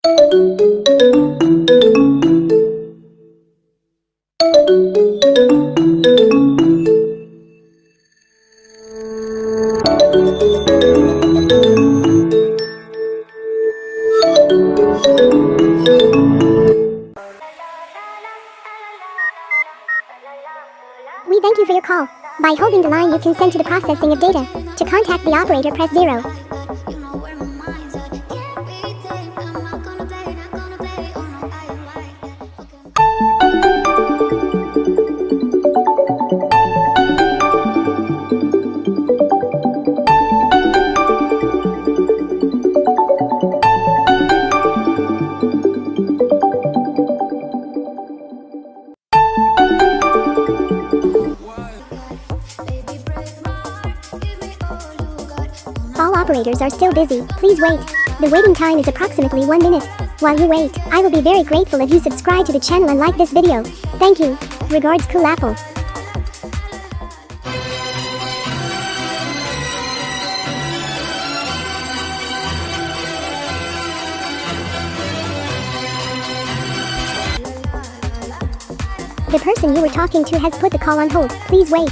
We thank you for your call. By holding the line, you consent to the processing of data. To contact the operator, press 0. All operators are still busy. Please wait. The waiting time is approximately 1 minute. While you wait, I will be very grateful if you subscribe to the channel and like this video. Thank you. Regards, coolapple. The person you were talking to has put the call on hold. Please wait.